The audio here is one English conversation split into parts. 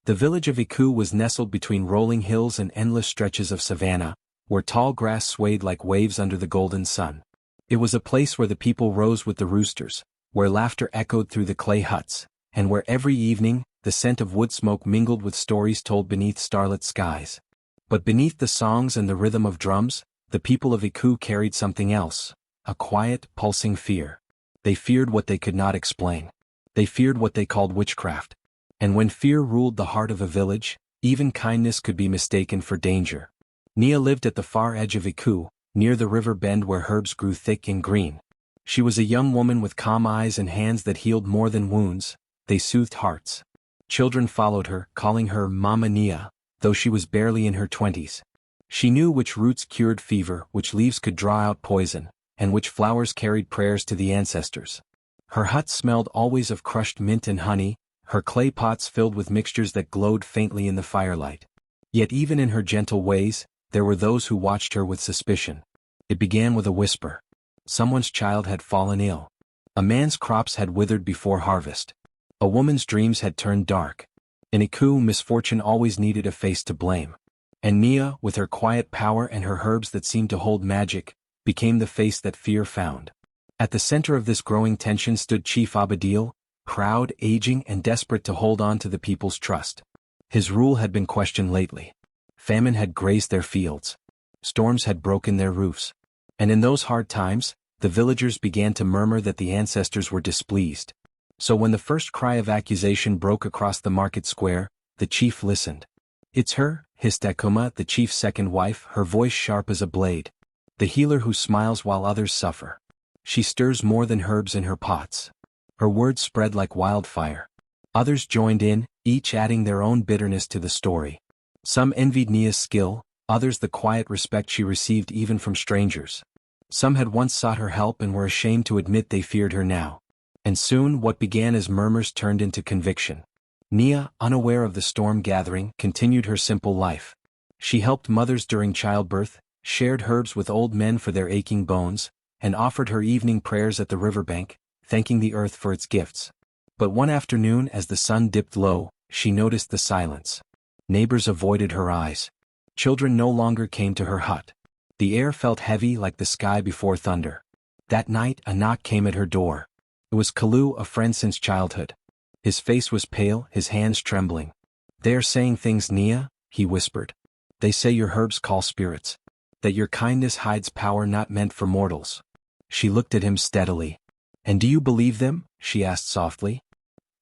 The village of Iku was nestled between rolling hills and endless stretches of savanna, where tall grass swayed like waves under the golden sun. It was a place where the people rose with the roosters, where laughter echoed through the clay huts, and where every evening, the scent of wood smoke mingled with stories told beneath starlit skies. But beneath the songs and the rhythm of drums, the people of Iku carried something else, a quiet, pulsing fear. They feared what they could not explain. They feared what they called witchcraft. And when fear ruled the heart of a village, even kindness could be mistaken for danger. Nia lived at the far edge of Iku, near the river bend where herbs grew thick and green. She was a young woman with calm eyes and hands that healed more than wounds, they soothed hearts. Children followed her, calling her Mama Nia, though she was barely in her 20s. She knew which roots cured fever, which leaves could draw out poison, and which flowers carried prayers to the ancestors. Her hut smelled always of crushed mint and honey, her clay pots filled with mixtures that glowed faintly in the firelight. Yet even in her gentle ways, there were those who watched her with suspicion. It began with a whisper. Someone's child had fallen ill. A man's crops had withered before harvest. A woman's dreams had turned dark. In Iku, misfortune always needed a face to blame. And Nia, with her quiet power and her herbs that seemed to hold magic, became the face that fear found. At the center of this growing tension stood Chief Abadil, proud, aging, and desperate to hold on to the people's trust. His rule had been questioned lately. Famine had grazed their fields. Storms had broken their roofs. And in those hard times, the villagers began to murmur that the ancestors were displeased. So when the first cry of accusation broke across the market square, the chief listened. "It's her, Histakuma, the chief's second wife, her voice sharp as a blade. The healer who smiles while others suffer. She stirs more than herbs in her pots." Her words spread like wildfire. Others joined in, each adding their own bitterness to the story. Some envied Nia's skill, others the quiet respect she received even from strangers. Some had once sought her help and were ashamed to admit they feared her now. And soon what began as murmurs turned into conviction. Nia, unaware of the storm gathering, continued her simple life. She helped mothers during childbirth, shared herbs with old men for their aching bones, and offered her evening prayers at the riverbank, thanking the earth for its gifts. But one afternoon as the sun dipped low, she noticed the silence. Neighbors avoided her eyes. Children no longer came to her hut. The air felt heavy like the sky before thunder. That night a knock came at her door. It was Kalu, a friend since childhood. His face was pale, his hands trembling. "They are saying things, Nia," he whispered. "They say your herbs call spirits. That your kindness hides power not meant for mortals." She looked at him steadily. "And do you believe them?" she asked softly.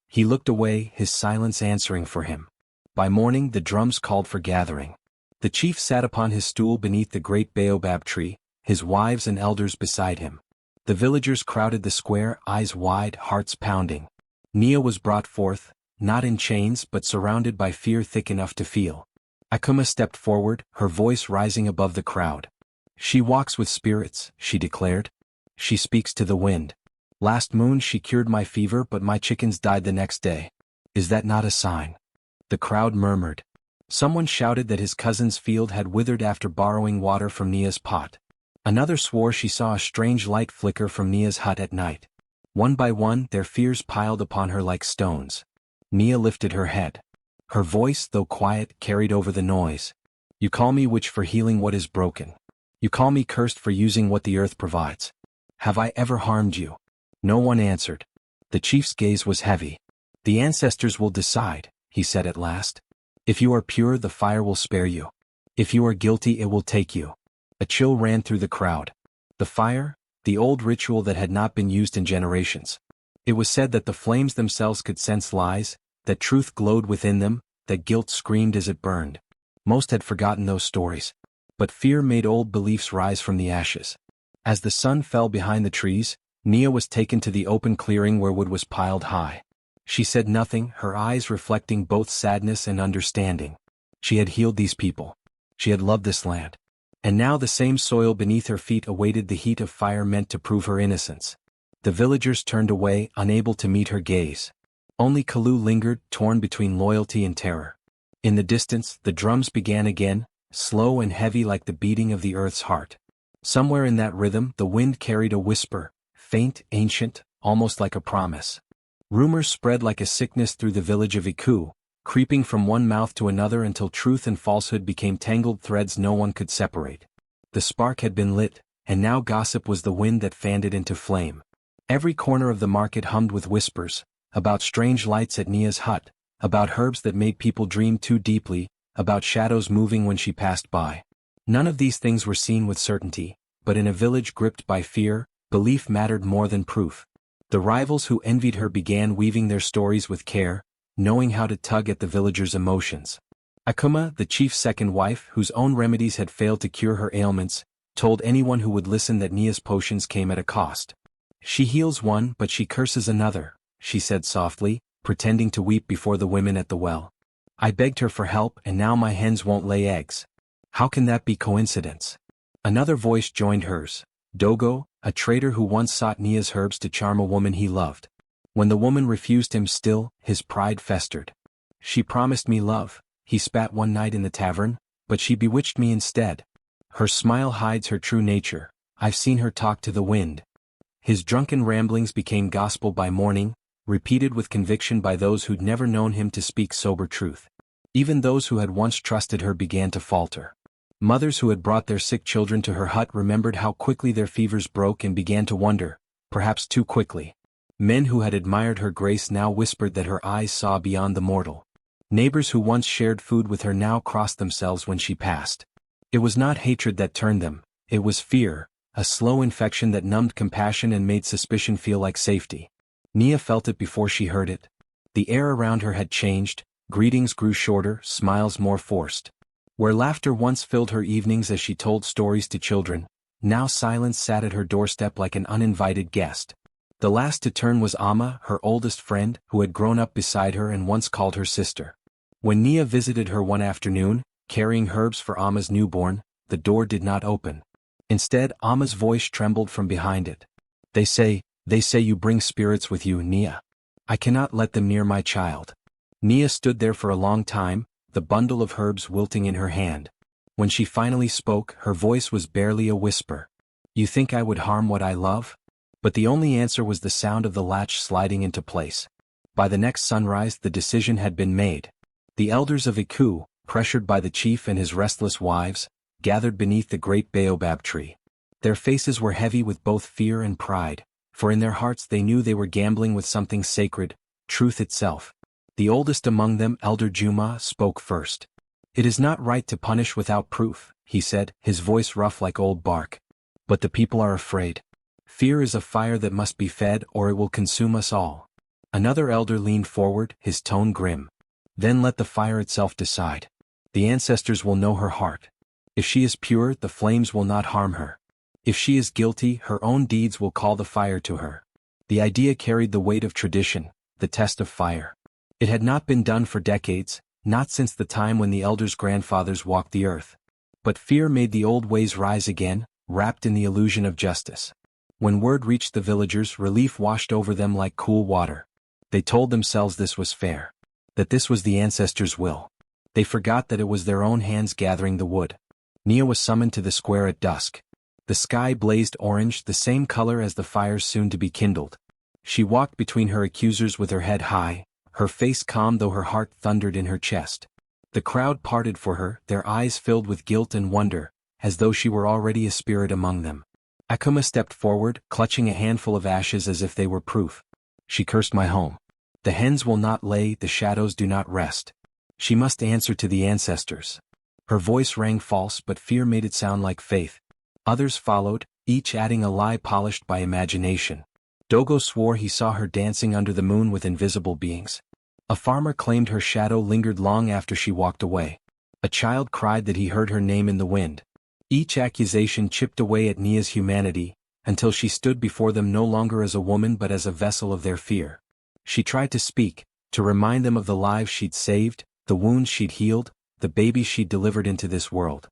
He looked away, his silence answering for him. By morning the drums called for gathering. The chief sat upon his stool beneath the great baobab tree, his wives and elders beside him. The villagers crowded the square, eyes wide, hearts pounding. Nia was brought forth, not in chains but surrounded by fear thick enough to feel. Akuma stepped forward, her voice rising above the crowd. "She walks with spirits," she declared. "She speaks to the wind. Last moon she cured my fever but my chickens died the next day. Is that not a sign?" The crowd murmured. Someone shouted that his cousin's field had withered after borrowing water from Nia's pot. Another swore she saw a strange light flicker from Nia's hut at night. One by one their fears piled upon her like stones. Nia lifted her head. Her voice, though quiet, carried over the noise. "You call me witch for healing what is broken. You call me cursed for using what the earth provides. Have I ever harmed you?" No one answered. The chief's gaze was heavy. "The ancestors will decide," he said at last. "If you are pure, the fire will spare you. If you are guilty, it will take you." A chill ran through the crowd. The fire, the old ritual that had not been used in generations. It was said that the flames themselves could sense lies, that truth glowed within them, that guilt screamed as it burned. Most had forgotten those stories. But fear made old beliefs rise from the ashes. As the sun fell behind the trees, Nia was taken to the open clearing where wood was piled high. She said nothing, her eyes reflecting both sadness and understanding. She had healed these people. She had loved this land. And now the same soil beneath her feet awaited the heat of fire meant to prove her innocence. The villagers turned away, unable to meet her gaze. Only Kalu lingered, torn between loyalty and terror. In the distance, the drums began again, slow and heavy like the beating of the earth's heart. Somewhere in that rhythm, the wind carried a whisper, faint, ancient, almost like a promise. Rumors spread like a sickness through the village of Iku. creeping from one mouth to another until truth and falsehood became tangled threads no one could separate. The spark had been lit, and now gossip was the wind that fanned it into flame. Every corner of the market hummed with whispers, about strange lights at Nia's hut, about herbs that made people dream too deeply, about shadows moving when she passed by. None of these things were seen with certainty, but in a village gripped by fear, belief mattered more than proof. The rivals who envied her began weaving their stories with care, knowing how to tug at the villagers' emotions. Akuma, the chief's second wife, whose own remedies had failed to cure her ailments, told anyone who would listen that Nia's potions came at a cost. "She heals one but she curses another," she said softly, pretending to weep before the women at the well. "I begged her for help and now my hens won't lay eggs. How can that be coincidence?" Another voice joined hers, Dogo, a trader who once sought Nia's herbs to charm a woman he loved. When the woman refused him still, his pride festered. "She promised me love," he spat one night in the tavern, "but she bewitched me instead. Her smile hides her true nature. I've seen her talk to the wind." His drunken ramblings became gospel by morning, repeated with conviction by those who'd never known him to speak sober truth. Even those who had once trusted her began to falter. Mothers who had brought their sick children to her hut remembered how quickly their fevers broke and began to wonder, perhaps too quickly. Men who had admired her grace now whispered that her eyes saw beyond the mortal. Neighbors who once shared food with her now crossed themselves when she passed. It was not hatred that turned them, it was fear, a slow infection that numbed compassion and made suspicion feel like safety. Nia felt it before she heard it. The air around her had changed, greetings grew shorter, smiles more forced. Where laughter once filled her evenings as she told stories to children, now silence sat at her doorstep like an uninvited guest. The last to turn was Amma, her oldest friend, who had grown up beside her and once called her sister. When Nia visited her one afternoon, carrying herbs for Amma's newborn, the door did not open. Instead, Amma's voice trembled from behind it. They say you bring spirits with you, Nia. I cannot let them near my child." Nia stood there for a long time, the bundle of herbs wilting in her hand. When she finally spoke, her voice was barely a whisper. "You think I would harm what I love?" But the only answer was the sound of the latch sliding into place. By the next sunrise the decision had been made. The elders of Iku, pressured by the chief and his restless wives, gathered beneath the great baobab tree. Their faces were heavy with both fear and pride, for in their hearts they knew they were gambling with something sacred, truth itself. The oldest among them, Elder Juma, spoke first. "It is not right to punish without proof," he said, his voice rough like old bark. "But the people are afraid. Fear is a fire that must be fed or it will consume us all." Another elder leaned forward, his tone grim. "Then let the fire itself decide. The ancestors will know her heart. If she is pure, the flames will not harm her. If she is guilty, her own deeds will call the fire to her." The idea carried the weight of tradition, the test of fire. It had not been done for decades, not since the time when the elders' grandfathers walked the earth. But fear made the old ways rise again, wrapped in the illusion of justice. When word reached the villagers, relief washed over them like cool water. They told themselves this was fair. That this was the ancestors' will. They forgot that it was their own hands gathering the wood. Nia was summoned to the square at dusk. The sky blazed orange, the same color as the fires soon to be kindled. She walked between her accusers with her head high, her face calm though her heart thundered in her chest. The crowd parted for her, their eyes filled with guilt and wonder, as though she were already a spirit among them. Akuma stepped forward, clutching a handful of ashes as if they were proof. "She cursed my home. The hens will not lay, the shadows do not rest. She must answer to the ancestors." Her voice rang false, but fear made it sound like faith. Others followed, each adding a lie polished by imagination. Dogo swore he saw her dancing under the moon with invisible beings. A farmer claimed her shadow lingered long after she walked away. A child cried that he heard her name in the wind. Each accusation chipped away at Nia's humanity, until she stood before them no longer as a woman but as a vessel of their fear. She tried to speak, to remind them of the lives she'd saved, the wounds she'd healed, the babies she'd delivered into this world.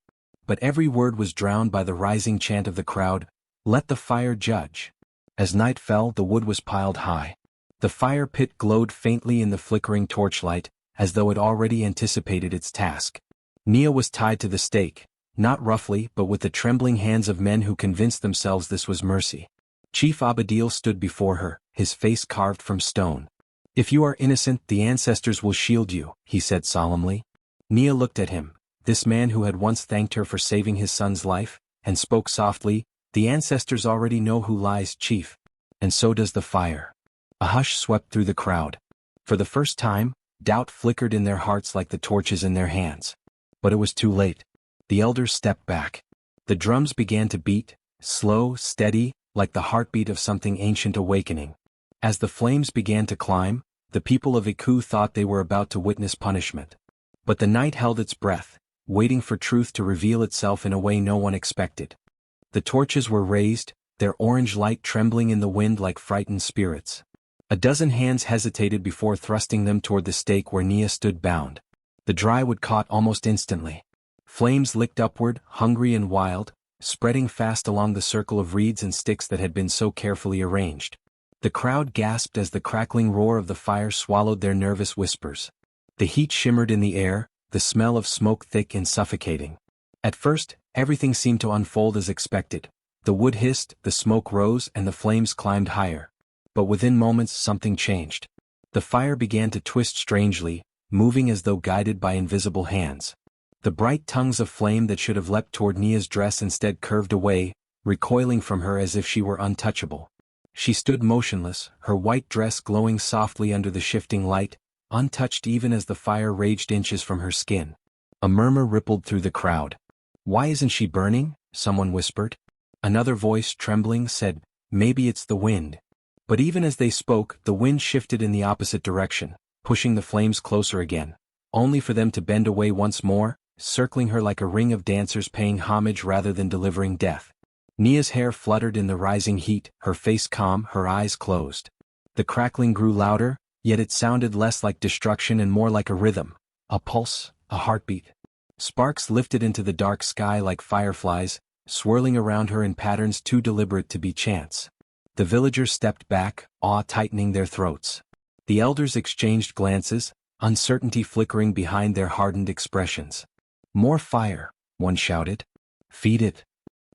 But every word was drowned by the rising chant of the crowd, "Let the fire judge." As night fell, the wood was piled high. The fire pit glowed faintly in the flickering torchlight, as though it already anticipated its task. Nia was tied to the stake, not roughly but with the trembling hands of men who convinced themselves this was mercy. Chief Abadil stood before her, his face carved from stone. "If you are innocent, the ancestors will shield you," he said solemnly. Nia looked at him, this man who had once thanked her for saving his son's life, and spoke softly, "The ancestors already know who lies, chief. And so does the fire." A hush swept through the crowd. For the first time, doubt flickered in their hearts like the torches in their hands. But it was too late. The elders stepped back. The drums began to beat, slow, steady, like the heartbeat of something ancient awakening. As the flames began to climb, the people of Iku thought they were about to witness punishment. But the night held its breath, waiting for truth to reveal itself in a way no one expected. The torches were raised, their orange light trembling in the wind like frightened spirits. A dozen hands hesitated before thrusting them toward the stake where Nia stood bound. The dry wood caught almost instantly. Flames licked upward, hungry and wild, spreading fast along the circle of reeds and sticks that had been so carefully arranged. The crowd gasped as the crackling roar of the fire swallowed their nervous whispers. The heat shimmered in the air, the smell of smoke thick and suffocating. At first, everything seemed to unfold as expected. The wood hissed, the smoke rose, and the flames climbed higher. But within moments something changed. The fire began to twist strangely, moving as though guided by invisible hands. The bright tongues of flame that should have leapt toward Nia's dress instead curved away, recoiling from her as if she were untouchable. She stood motionless, her white dress glowing softly under the shifting light, untouched even as the fire raged inches from her skin. A murmur rippled through the crowd. "Why isn't she burning?" someone whispered. Another voice, trembling, said, "Maybe it's the wind." But even as they spoke, the wind shifted in the opposite direction, pushing the flames closer again, only for them to bend away once more, circling her like a ring of dancers paying homage rather than delivering death. Nia's hair fluttered in the rising heat, her face calm, her eyes closed. The crackling grew louder, yet it sounded less like destruction and more like a rhythm, a pulse, a heartbeat. Sparks lifted into the dark sky like fireflies, swirling around her in patterns too deliberate to be chance. The villagers stepped back, awe tightening their throats. The elders exchanged glances, uncertainty flickering behind their hardened expressions. "More fire," one shouted. "Feed it."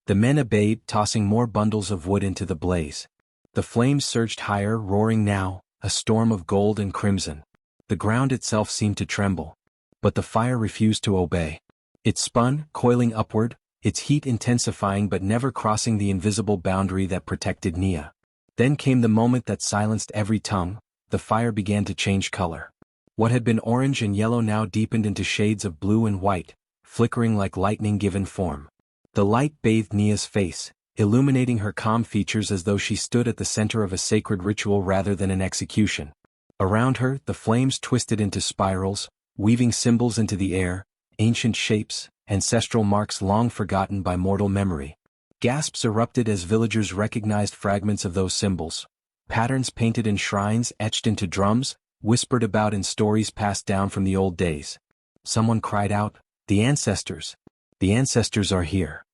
The men obeyed, tossing more bundles of wood into the blaze. The flames surged higher, roaring now, a storm of gold and crimson. The ground itself seemed to tremble. But the fire refused to obey. It spun, coiling upward, its heat intensifying but never crossing the invisible boundary that protected Nia. Then came the moment that silenced every tongue. The fire began to change color. What had been orange and yellow now deepened into shades of blue and white, flickering like lightning given form. The light bathed Nia's face, illuminating her calm features as though she stood at the center of a sacred ritual rather than an execution. Around her, the flames twisted into spirals, weaving symbols into the air, ancient shapes, ancestral marks long forgotten by mortal memory. Gasps erupted as villagers recognized fragments of those symbols. Patterns painted in shrines, etched into drums, whispered about in stories passed down from the old days. Someone cried out, "The ancestors! The ancestors are here!"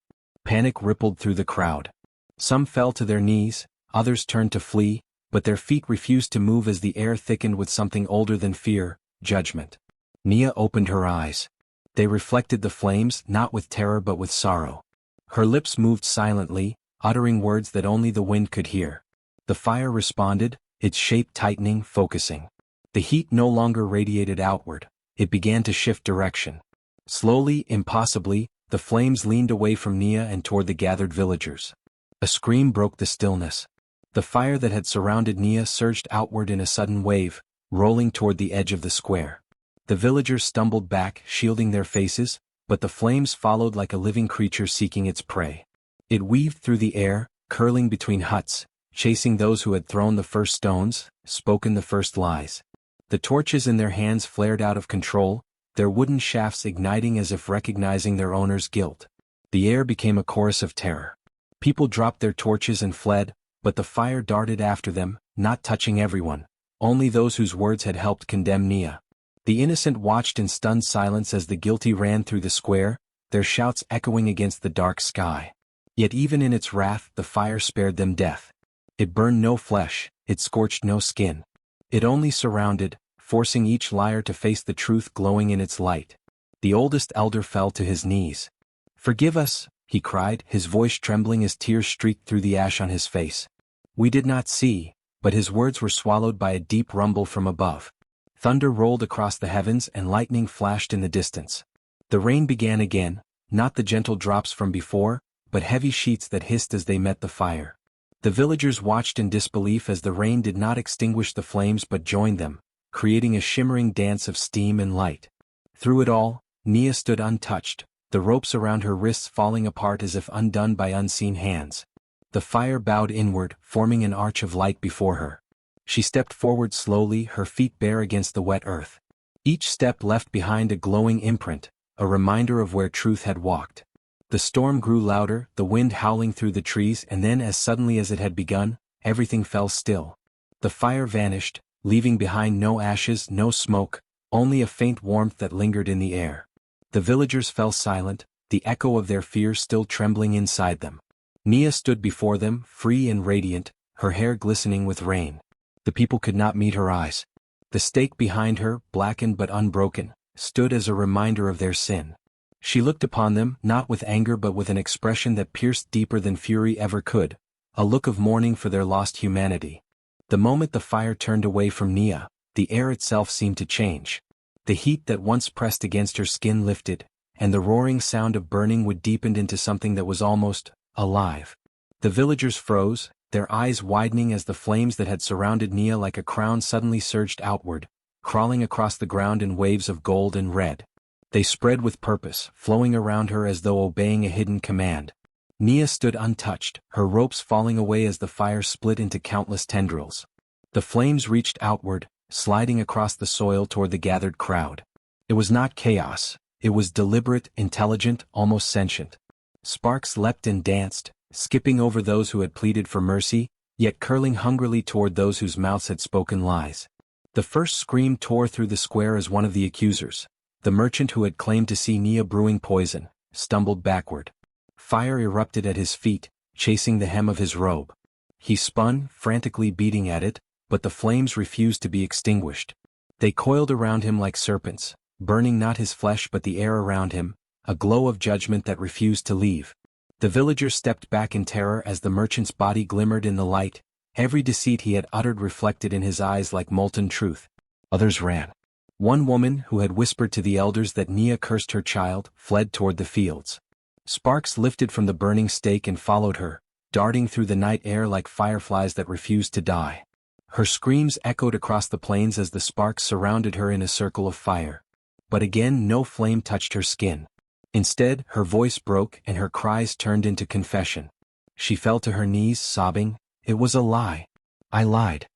Panic rippled through the crowd. Some fell to their knees, others turned to flee, but their feet refused to move as the air thickened with something older than fear, judgment. Nia opened her eyes. They reflected the flames, not with terror but with sorrow. Her lips moved silently, uttering words that only the wind could hear. The fire responded, its shape tightening, focusing. The heat no longer radiated outward, it began to shift direction. Slowly, impossibly, the flames leaned away from Nia and toward the gathered villagers. A scream broke the stillness. The fire that had surrounded Nia surged outward in a sudden wave, rolling toward the edge of the square. The villagers stumbled back, shielding their faces, but the flames followed like a living creature seeking its prey. It weaved through the air, curling between huts, chasing those who had thrown the first stones, spoken the first lies. The torches in their hands flared out of control, their wooden shafts igniting as if recognizing their owner's guilt. The air became a chorus of terror. People dropped their torches and fled, but the fire darted after them, not touching everyone, only those whose words had helped condemn Nia. The innocent watched in stunned silence as the guilty ran through the square, their shouts echoing against the dark sky. Yet even in its wrath, the fire spared them death. It burned no flesh, it scorched no skin. It only surrounded, forcing each liar to face the truth glowing in its light. The oldest elder fell to his knees. "Forgive us," he cried, his voice trembling as tears streaked through the ash on his face. "We did not see, but his words were swallowed by a deep rumble from above. Thunder rolled across the heavens and lightning flashed in the distance. The rain began again, not the gentle drops from before, but heavy sheets that hissed as they met the fire. The villagers watched in disbelief as the rain did not extinguish the flames but joined them, creating a shimmering dance of steam and light. Through it all, Nia stood untouched, the ropes around her wrists falling apart as if undone by unseen hands. The fire bowed inward, forming an arch of light before her. She stepped forward slowly, her feet bare against the wet earth. Each step left behind a glowing imprint, a reminder of where truth had walked. The storm grew louder, the wind howling through the trees, and then as suddenly as it had begun, everything fell still. The fire vanished, leaving behind no ashes, no smoke, only a faint warmth that lingered in the air. The villagers fell silent, the echo of their fears still trembling inside them. Nia stood before them, free and radiant, her hair glistening with rain. The people could not meet her eyes. The stake behind her, blackened but unbroken, stood as a reminder of their sin. She looked upon them, not with anger but with an expression that pierced deeper than fury ever could, a look of mourning for their lost humanity. The moment the fire turned away from Nia, the air itself seemed to change. The heat that once pressed against her skin lifted, and the roaring sound of burning wood deepened into something that was almost alive. The villagers froze, their eyes widening as the flames that had surrounded Nia like a crown suddenly surged outward, crawling across the ground in waves of gold and red. They spread with purpose, flowing around her as though obeying a hidden command. Nia stood untouched, her ropes falling away as the fire split into countless tendrils. The flames reached outward, sliding across the soil toward the gathered crowd. It was not chaos, it was deliberate, intelligent, almost sentient. Sparks leapt and danced, skipping over those who had pleaded for mercy, yet curling hungrily toward those whose mouths had spoken lies. The first scream tore through the square as one of the accusers, the merchant who had claimed to see Nia brewing poison, stumbled backward. Fire erupted at his feet, chasing the hem of his robe. He spun, frantically beating at it, but the flames refused to be extinguished. They coiled around him like serpents, burning not his flesh but the air around him, a glow of judgment that refused to leave. The villagers stepped back in terror as the merchant's body glimmered in the light, every deceit he had uttered reflected in his eyes like molten truth. Others ran. One woman, who had whispered to the elders that Nia cursed her child, fled toward the fields. Sparks lifted from the burning stake and followed her, darting through the night air like fireflies that refused to die. Her screams echoed across the plains as the sparks surrounded her in a circle of fire. But again no flame touched her skin. Instead, her voice broke and her cries turned into confession. She fell to her knees, sobbing, "It was a lie. I lied."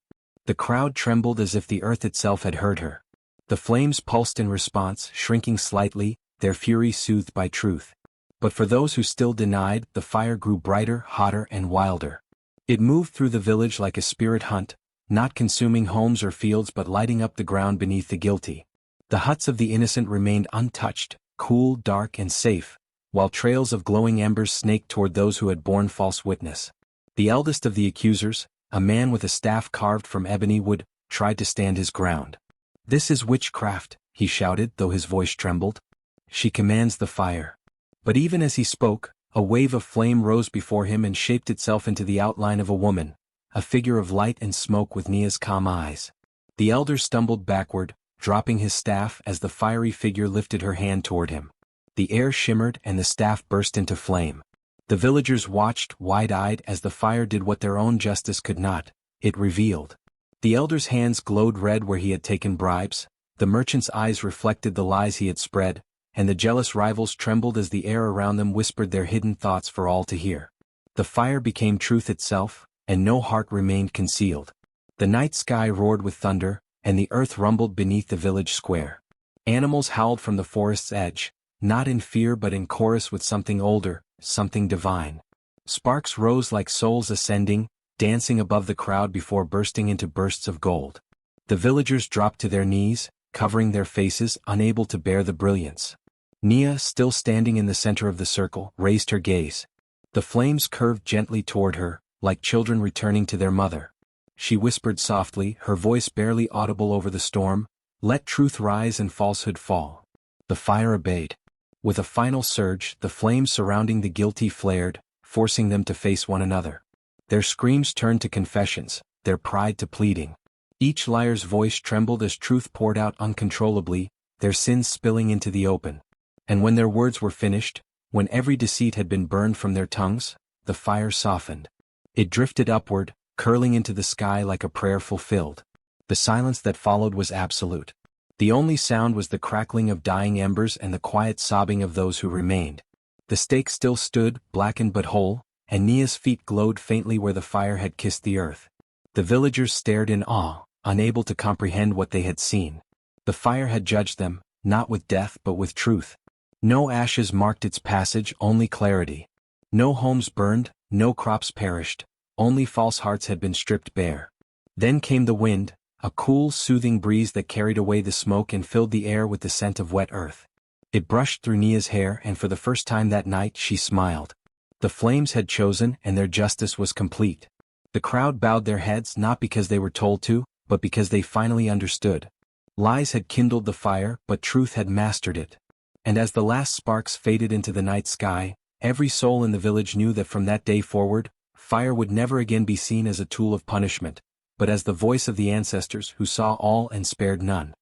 The crowd trembled as if the earth itself had heard her. The flames pulsed in response, shrinking slightly, their fury soothed by truth. But for those who still denied, the fire grew brighter, hotter, and wilder. It moved through the village like a spirit hunt, not consuming homes or fields but lighting up the ground beneath the guilty. The huts of the innocent remained untouched, cool, dark, and safe, while trails of glowing embers snaked toward those who had borne false witness. The eldest of the accusers, a man with a staff carved from ebony wood, tried to stand his ground. "This is witchcraft," he shouted, though his voice trembled. "She commands the fire." But even as he spoke, a wave of flame rose before him and shaped itself into the outline of a woman, a figure of light and smoke with Nia's calm eyes. The elder stumbled backward, dropping his staff as the fiery figure lifted her hand toward him. The air shimmered and the staff burst into flame. The villagers watched, wide-eyed, as the fire did what their own justice could not. It revealed. The elder's hands glowed red where he had taken bribes, the merchant's eyes reflected the lies he had spread, and the jealous rivals trembled as the air around them whispered their hidden thoughts for all to hear. The fire became truth itself, and no heart remained concealed. The night sky roared with thunder, and the earth rumbled beneath the village square. Animals howled from the forest's edge, not in fear but in chorus with something older, something divine. Sparks rose like souls ascending, dancing above the crowd before bursting into bursts of gold. The villagers dropped to their knees, covering their faces, unable to bear the brilliance. Nia, still standing in the center of the circle, raised her gaze. The flames curved gently toward her, like children returning to their mother. She whispered softly, her voice barely audible over the storm, "Let truth rise and falsehood fall." The fire obeyed. With a final surge, the flames surrounding the guilty flared, forcing them to face one another. Their screams turned to confessions, their pride to pleading. Each liar's voice trembled as truth poured out uncontrollably, their sins spilling into the open. And when their words were finished, when every deceit had been burned from their tongues, the fire softened. It drifted upward, curling into the sky like a prayer fulfilled. The silence that followed was absolute. The only sound was the crackling of dying embers and the quiet sobbing of those who remained. The stake still stood, blackened but whole, and Nia's feet glowed faintly where the fire had kissed the earth. The villagers stared in awe, unable to comprehend what they had seen. The fire had judged them, not with death but with truth. No ashes marked its passage, only clarity. No homes burned, no crops perished, only false hearts had been stripped bare. Then came the wind, a cool, soothing breeze that carried away the smoke and filled the air with the scent of wet earth. It brushed through Nia's hair, and for the first time that night she smiled. The flames had chosen, and their justice was complete. The crowd bowed their heads not because they were told to, but because they finally understood. Lies had kindled the fire, but truth had mastered it. And as the last sparks faded into the night sky, every soul in the village knew that from that day forward, fire would never again be seen as a tool of punishment, but as the voice of the ancestors who saw all and spared none.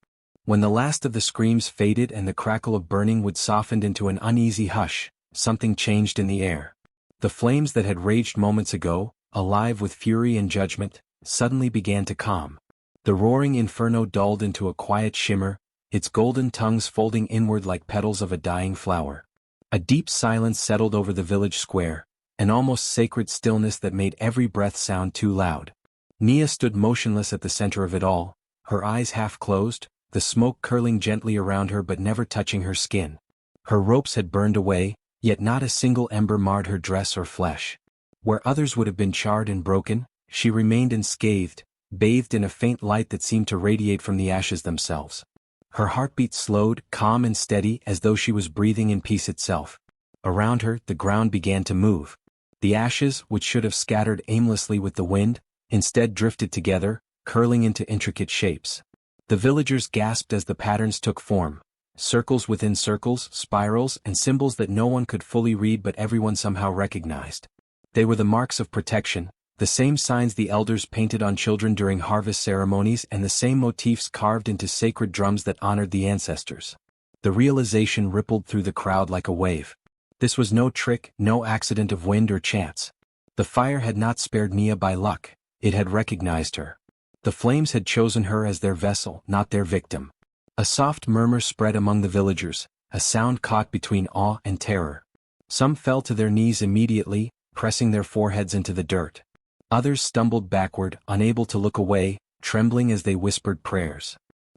When the last of the screams faded and the crackle of burning wood softened into an uneasy hush, something changed in the air. The flames that had raged moments ago, alive with fury and judgment, suddenly began to calm. The roaring inferno dulled into a quiet shimmer, its golden tongues folding inward like petals of a dying flower. A deep silence settled over the village square, an almost sacred stillness that made every breath sound too loud. Nia stood motionless at the center of it all, her eyes half closed, the smoke curling gently around her but never touching her skin. Her ropes had burned away, yet not a single ember marred her dress or flesh. Where others would have been charred and broken, she remained unscathed, bathed in a faint light that seemed to radiate from the ashes themselves. Her heartbeat slowed, calm and steady, as though she was breathing in peace itself. Around her, the ground began to move. The ashes, which should have scattered aimlessly with the wind, instead drifted together, curling into intricate shapes. The villagers gasped as the patterns took form. Circles within circles, spirals, and symbols that no one could fully read but everyone somehow recognized. They were the marks of protection, the same signs the elders painted on children during harvest ceremonies and the same motifs carved into sacred drums that honored the ancestors. The realization rippled through the crowd like a wave. This was no trick, no accident of wind or chance. The fire had not spared Nia by luck, it had recognized her. The flames had chosen her as their vessel, not their victim. A soft murmur spread among the villagers, a sound caught between awe and terror. Some fell to their knees immediately, pressing their foreheads into the dirt. Others stumbled backward, unable to look away, trembling as they whispered prayers.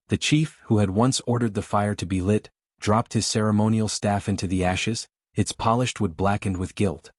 The chief, who had once ordered the fire to be lit, dropped his ceremonial staff into the ashes, its polished wood blackened with guilt.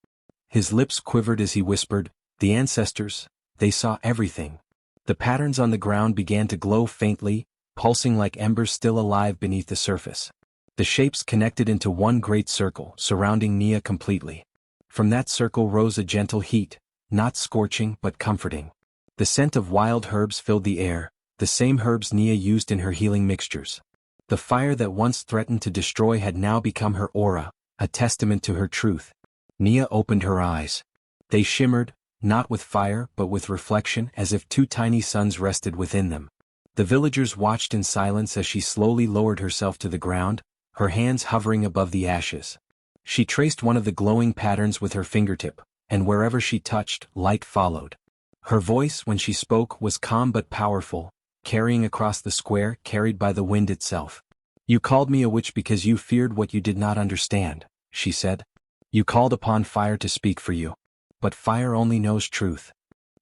His lips quivered as he whispered, "The ancestors, they saw everything." The patterns on the ground began to glow faintly, pulsing like embers still alive beneath the surface. The shapes connected into one great circle, surrounding Nia completely. From that circle rose a gentle heat, not scorching but comforting. The scent of wild herbs filled the air, the same herbs Nia used in her healing mixtures. The fire that once threatened to destroy had now become her aura, a testament to her truth. Nia opened her eyes. They shimmered, not with fire but with reflection, as if two tiny suns rested within them. The villagers watched in silence as she slowly lowered herself to the ground, her hands hovering above the ashes. She traced one of the glowing patterns with her fingertip, and wherever she touched, light followed. Her voice, when she spoke, was calm but powerful, carrying across the square, carried by the wind itself. "You called me a witch because you feared what you did not understand," she said. "You called upon fire to speak for you. But fire only knows truth."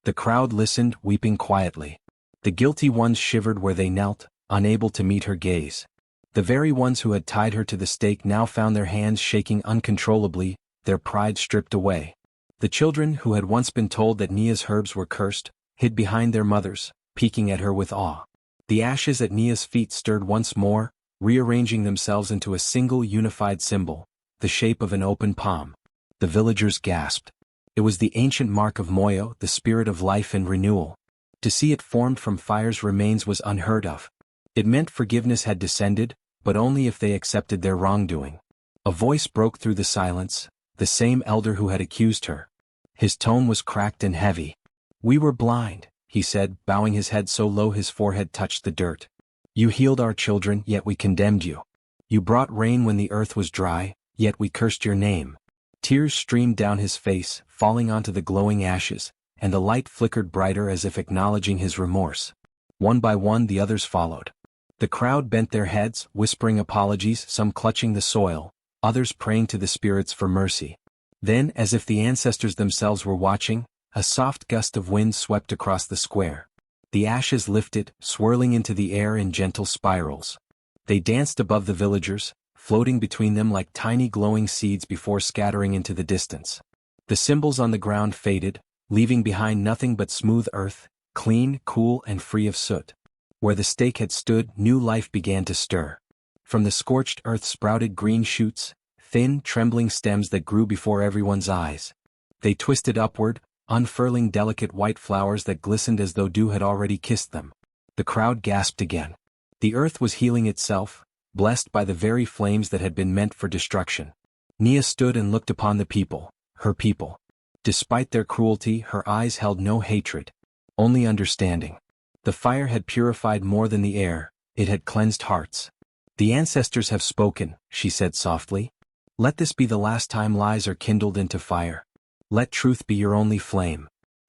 The crowd listened, weeping quietly. The guilty ones shivered where they knelt, unable to meet her gaze. The very ones who had tied her to the stake now found their hands shaking uncontrollably, their pride stripped away. The children, who had once been told that Nia's herbs were cursed, hid behind their mothers, peeking at her with awe. The ashes at Nia's feet stirred once more, rearranging themselves into a single unified symbol, the shape of an open palm. The villagers gasped. It was the ancient mark of Moyo, the spirit of life and renewal. To see it formed from fire's remains was unheard of. It meant forgiveness had descended, but only if they accepted their wrongdoing. A voice broke through the silence, the same elder who had accused her. His tone was cracked and heavy. "We were blind, he said, bowing his head so low his forehead touched the dirt. You healed our children, yet we condemned you. You brought rain when the earth was dry, yet we cursed your name. Tears streamed down his face, falling onto the glowing ashes, and the light flickered brighter as if acknowledging his remorse. One by one the others followed. The crowd bent their heads, whispering apologies, some clutching the soil, others praying to the spirits for mercy. Then, as if the ancestors themselves were watching, a soft gust of wind swept across the square. The ashes lifted, swirling into the air in gentle spirals. They danced above the villagers, floating between them like tiny glowing seeds before scattering into the distance. The symbols on the ground faded, leaving behind nothing but smooth earth, clean, cool, and free of soot. Where the stake had stood, new life began to stir. From the scorched earth sprouted green shoots, thin, trembling stems that grew before everyone's eyes. They twisted upward, unfurling delicate white flowers that glistened as though dew had already kissed them. The crowd gasped again. The earth was healing itself, blessed by the very flames that had been meant for destruction. Nia stood and looked upon the people, her people. Despite their cruelty, her eyes held no hatred, only understanding. The fire had purified more than the air, it had cleansed hearts. The ancestors have spoken, she said softly. Let this be the last time lies are kindled into fire. Let truth be your only flame.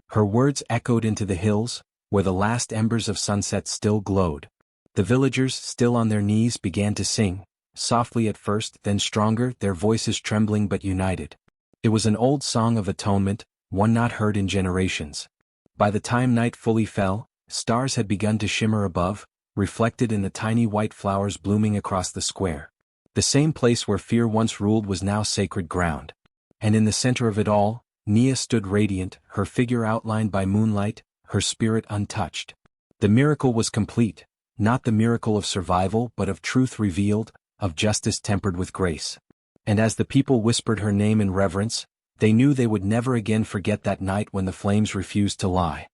Her words echoed into the hills, where the last embers of sunset still glowed. The villagers, still on their knees, began to sing, softly at first, then stronger, their voices trembling but united. It was an old song of atonement, one not heard in generations. By the time night fully fell, stars had begun to shimmer above, reflected in the tiny white flowers blooming across the square. The same place where fear once ruled was now sacred ground. And in the center of it all, Nia stood radiant, her figure outlined by moonlight, her spirit untouched. The miracle was complete, not the miracle of survival but of truth revealed, of justice tempered with grace. And as the people whispered her name in reverence, they knew they would never again forget that night when the flames refused to lie.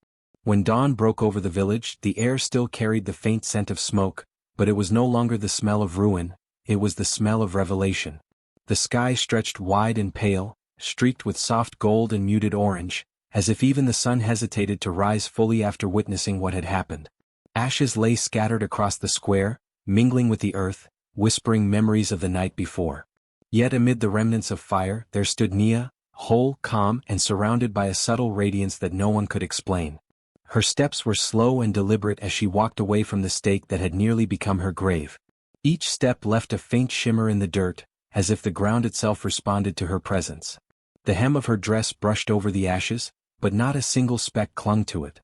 When dawn broke over the village, the air still carried the faint scent of smoke, but it was no longer the smell of ruin, it was the smell of revelation. The sky stretched wide and pale, streaked with soft gold and muted orange, as if even the sun hesitated to rise fully after witnessing what had happened. Ashes lay scattered across the square, mingling with the earth, whispering memories of the night before. Yet amid the remnants of fire there stood Nia, whole, calm, and surrounded by a subtle radiance that no one could explain. Her steps were slow and deliberate as she walked away from the stake that had nearly become her grave. Each step left a faint shimmer in the dirt, as if the ground itself responded to her presence. The hem of her dress brushed over the ashes, but not a single speck clung to it.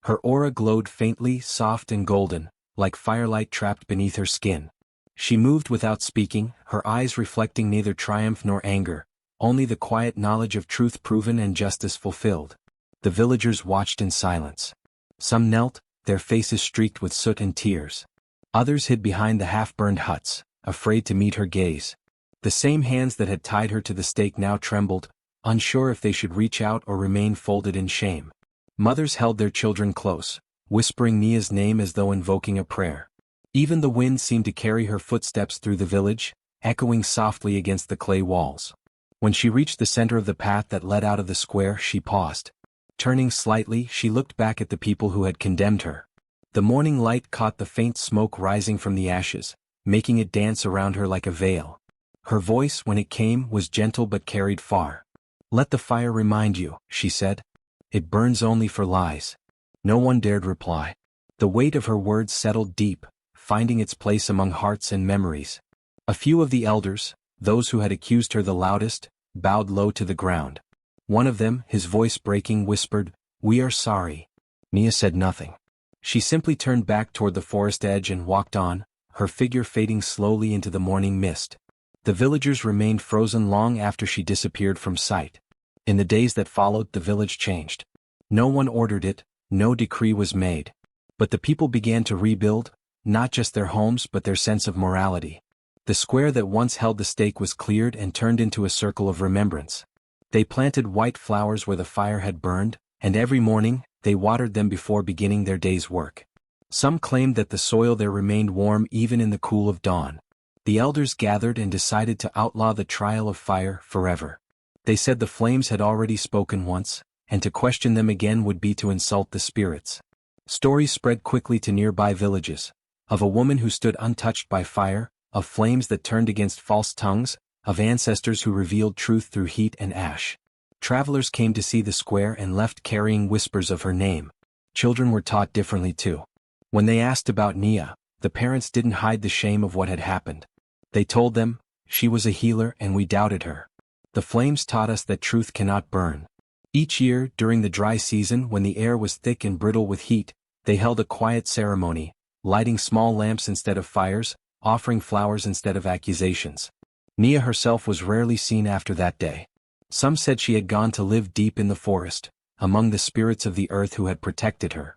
Her aura glowed faintly, soft and golden, like firelight trapped beneath her skin. She moved without speaking, her eyes reflecting neither triumph nor anger, only the quiet knowledge of truth proven and justice fulfilled. The villagers watched in silence. Some knelt, their faces streaked with soot and tears. Others hid behind the half-burned huts, afraid to meet her gaze. The same hands that had tied her to the stake now trembled, unsure if they should reach out or remain folded in shame. Mothers held their children close, whispering Nia's name as though invoking a prayer. Even the wind seemed to carry her footsteps through the village, echoing softly against the clay walls. When she reached the center of the path that led out of the square, she paused. Turning slightly, she looked back at the people who had condemned her. The morning light caught the faint smoke rising from the ashes, making it dance around her like a veil. Her voice, when it came, was gentle but carried far. "Let the fire remind you," she said. "It burns only for lies." No one dared reply. The weight of her words settled deep, finding its place among hearts and memories. A few of the elders, those who had accused her the loudest, bowed low to the ground. One of them, his voice breaking, whispered, "We are sorry." Nia said nothing. She simply turned back toward the forest edge and walked on, her figure fading slowly into the morning mist. The villagers remained frozen long after she disappeared from sight. In the days that followed, the village changed. No one ordered it, no decree was made. But the people began to rebuild, not just their homes but their sense of morality. The square that once held the stake was cleared and turned into a circle of remembrance. They planted white flowers where the fire had burned, and every morning, they watered them before beginning their day's work. Some claimed that the soil there remained warm even in the cool of dawn. The elders gathered and decided to outlaw the trial of fire forever. They said the flames had already spoken once, and to question them again would be to insult the spirits. Stories spread quickly to nearby villages, of a woman who stood untouched by fire, of flames that turned against false tongues, of ancestors who revealed truth through heat and ash. Travelers came to see the square and left carrying whispers of her name. Children were taught differently too. When they asked about Nia, the parents didn't hide the shame of what had happened. They told them, she was a healer and we doubted her. The flames taught us that truth cannot burn. Each year, during the dry season when the air was thick and brittle with heat, they held a quiet ceremony, lighting small lamps instead of fires, offering flowers instead of accusations. Nia herself was rarely seen after that day. Some said she had gone to live deep in the forest, among the spirits of the earth who had protected her.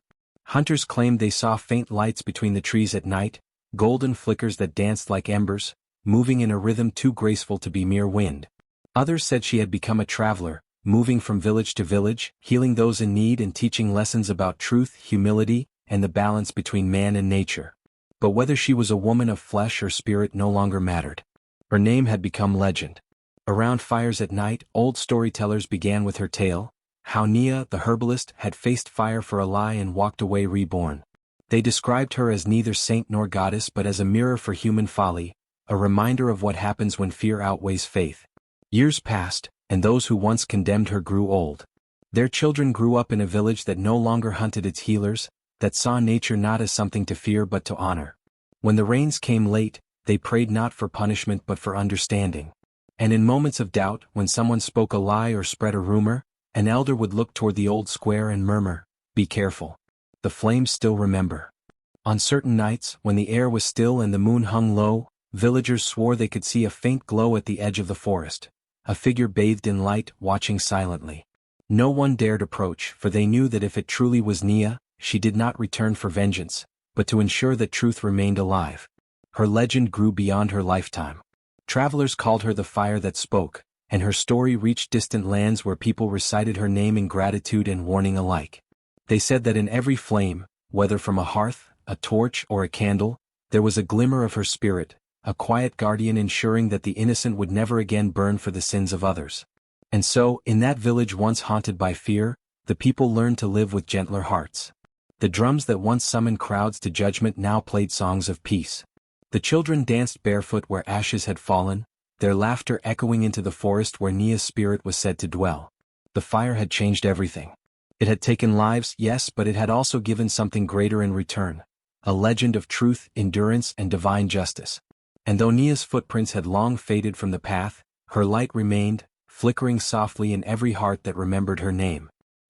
Hunters claimed they saw faint lights between the trees at night, golden flickers that danced like embers, moving in a rhythm too graceful to be mere wind. Others said she had become a traveler, moving from village to village, healing those in need and teaching lessons about truth, humility, and the balance between man and nature. But whether she was a woman of flesh or spirit no longer mattered. Her name had become legend. Around fires at night, old storytellers began with her tale, how Nia, the herbalist, had faced fire for a lie and walked away reborn. They described her as neither saint nor goddess but as a mirror for human folly, a reminder of what happens when fear outweighs faith. Years passed, and those who once condemned her grew old. Their children grew up in a village that no longer hunted its healers, that saw nature not as something to fear but to honor. When the rains came late, they prayed not for punishment but for understanding. And in moments of doubt, when someone spoke a lie or spread a rumor, an elder would look toward the old square and murmur, "Be careful. The flames still remember." On certain nights, when the air was still and the moon hung low, villagers swore they could see a faint glow at the edge of the forest, a figure bathed in light, watching silently. No one dared approach, for they knew that if it truly was Nia, she did not return for vengeance, but to ensure that truth remained alive. Her legend grew beyond her lifetime. Travelers called her the fire that spoke, and her story reached distant lands where people recited her name in gratitude and warning alike. They said that in every flame, whether from a hearth, a torch, or a candle, there was a glimmer of her spirit, a quiet guardian ensuring that the innocent would never again burn for the sins of others. And so, in that village once haunted by fear, the people learned to live with gentler hearts. The drums that once summoned crowds to judgment now played songs of peace. The children danced barefoot where ashes had fallen, their laughter echoing into the forest where Nia's spirit was said to dwell. The fire had changed everything. It had taken lives, yes, but it had also given something greater in return, a legend of truth, endurance, and divine justice. And though Nia's footprints had long faded from the path, her light remained, flickering softly in every heart that remembered her name.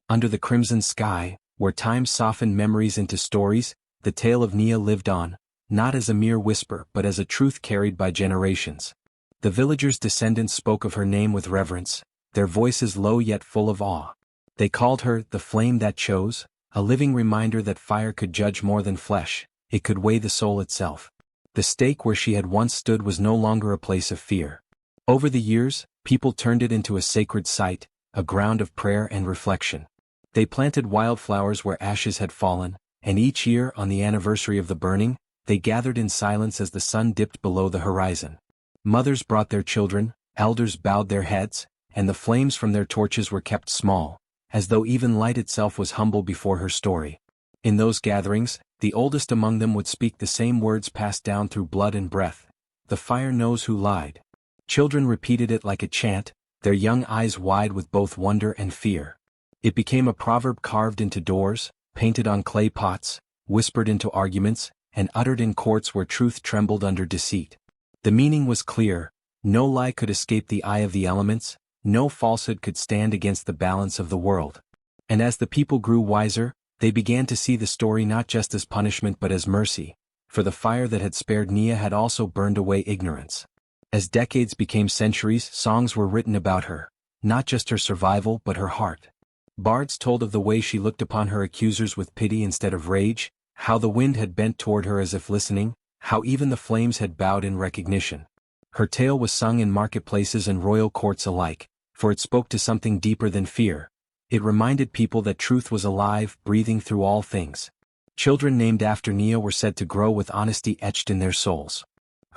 Under the crimson sky, where time softened memories into stories, the tale of Nia lived on, not as a mere whisper but as a truth carried by generations. The villagers' descendants spoke of her name with reverence, their voices low yet full of awe. They called her the flame that chose, a living reminder that fire could judge more than flesh, it could weigh the soul itself. The stake where she had once stood was no longer a place of fear. Over the years, people turned it into a sacred site, a ground of prayer and reflection. They planted wildflowers where ashes had fallen, and each year on the anniversary of the burning, they gathered in silence as the sun dipped below the horizon. Mothers brought their children, elders bowed their heads, and the flames from their torches were kept small, as though even light itself was humble before her story. In those gatherings, the oldest among them would speak the same words passed down through blood and breath. "The fire knows who lied." Children repeated it like a chant, their young eyes wide with both wonder and fear. It became a proverb carved into doors, painted on clay pots, whispered into arguments, and uttered in courts where truth trembled under deceit. The meaning was clear: no lie could escape the eye of the elements, no falsehood could stand against the balance of the world. And as the people grew wiser, they began to see the story not just as punishment but as mercy, for the fire that had spared Nia had also burned away ignorance. As decades became centuries, songs were written about her, not just her survival but her heart. Bards told of the way she looked upon her accusers with pity instead of rage, how the wind had bent toward her as if listening, how even the flames had bowed in recognition. Her tale was sung in marketplaces and royal courts alike, for it spoke to something deeper than fear. It reminded people that truth was alive, breathing through all things. Children named after Nia were said to grow with honesty etched in their souls.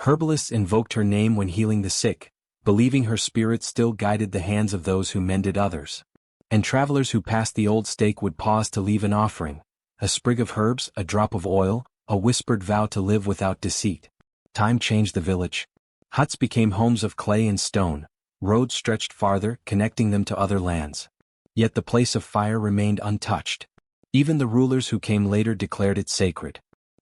Herbalists invoked her name when healing the sick, believing her spirit still guided the hands of those who mended others. And travelers who passed the old stake would pause to leave an offering, a sprig of herbs, a drop of oil, a whispered vow to live without deceit. Time changed the village. Huts became homes of clay and stone, roads stretched farther, connecting them to other lands. Yet the place of fire remained untouched. Even the rulers who came later declared it sacred.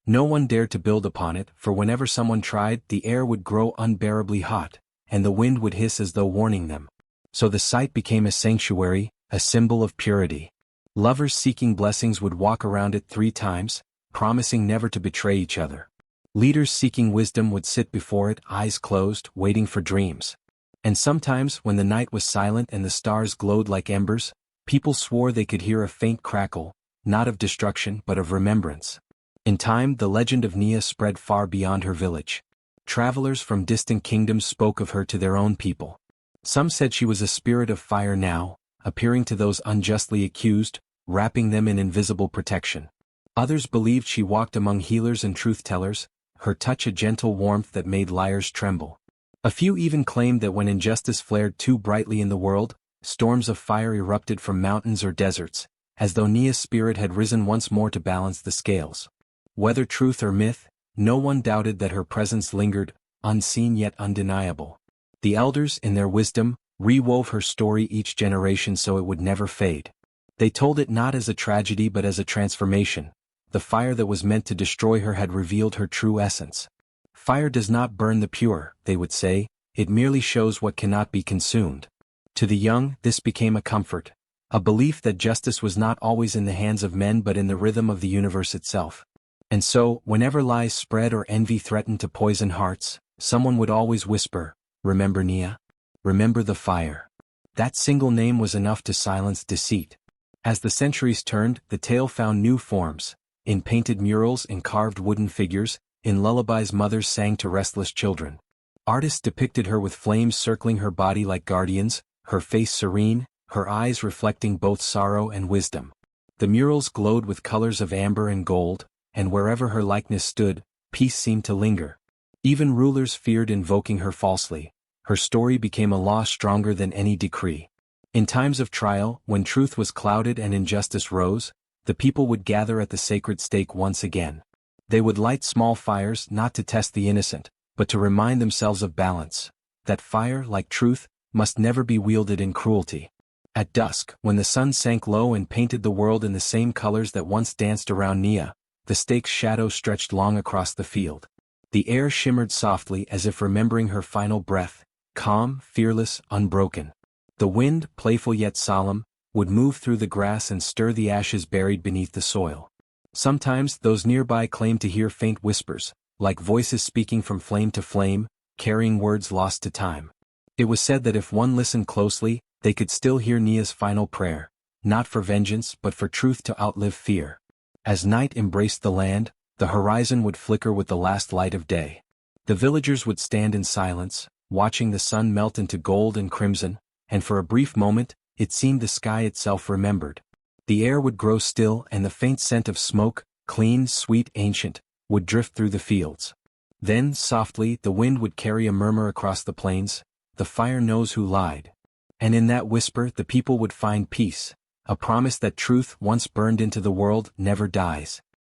No one dared to build upon it, for whenever someone tried, the air would grow unbearably hot, and the wind would hiss as though warning them. So the site became a sanctuary, a symbol of purity. Lovers seeking blessings would walk around it 3 times, promising never to betray each other. Leaders seeking wisdom would sit before it, eyes closed, waiting for dreams. And sometimes, when the night was silent and the stars glowed like embers, people swore they could hear a faint crackle, not of destruction but of remembrance. In time, the legend of Nia spread far beyond her village. Travelers from distant kingdoms spoke of her to their own people. Some said she was a spirit of fire now, appearing to those unjustly accused, wrapping them in invisible protection. Others believed she walked among healers and truth-tellers, her touch a gentle warmth that made liars tremble. A few even claimed that when injustice flared too brightly in the world, storms of fire erupted from mountains or deserts, as though Nia's spirit had risen once more to balance the scales. Whether truth or myth, no one doubted that her presence lingered, unseen yet undeniable. The elders, in their wisdom, rewove her story each generation so it would never fade. They told it not as a tragedy but as a transformation. The fire that was meant to destroy her had revealed her true essence. Fire does not burn the pure, they would say, it merely shows what cannot be consumed. To the young, this became a comfort, a belief that justice was not always in the hands of men but in the rhythm of the universe itself. And so, whenever lies spread or envy threatened to poison hearts, someone would always whisper, "Remember Nia? Remember the fire." That single name was enough to silence deceit. As the centuries turned, the tale found new forms. In painted murals, in carved wooden figures, in lullabies mothers sang to restless children. Artists depicted her with flames circling her body like guardians, her face serene, her eyes reflecting both sorrow and wisdom. The murals glowed with colors of amber and gold, and wherever her likeness stood, peace seemed to linger. Even rulers feared invoking her falsely. Her story became a law stronger than any decree. In times of trial, when truth was clouded and injustice rose, the people would gather at the sacred stake once again. They would light small fires not to test the innocent, but to remind themselves of balance. That fire, like truth, must never be wielded in cruelty. At dusk, when the sun sank low and painted the world in the same colors that once danced around Nia, the stake's shadow stretched long across the field. The air shimmered softly as if remembering her final breath, calm, fearless, unbroken. The wind, playful yet solemn, would move through the grass and stir the ashes buried beneath the soil. Sometimes those nearby claimed to hear faint whispers, like voices speaking from flame to flame, carrying words lost to time. It was said that if one listened closely, they could still hear Nia's final prayer, not for vengeance but for truth to outlive fear. As night embraced the land, the horizon would flicker with the last light of day. The villagers would stand in silence, watching the sun melt into gold and crimson, and for a brief moment, it seemed the sky itself remembered. The air would grow still and the faint scent of smoke, clean, sweet, ancient, would drift through the fields. Then, softly, the wind would carry a murmur across the plains, "The fire knows who lied." And in that whisper the people would find peace, a promise that truth once burned into the world never dies.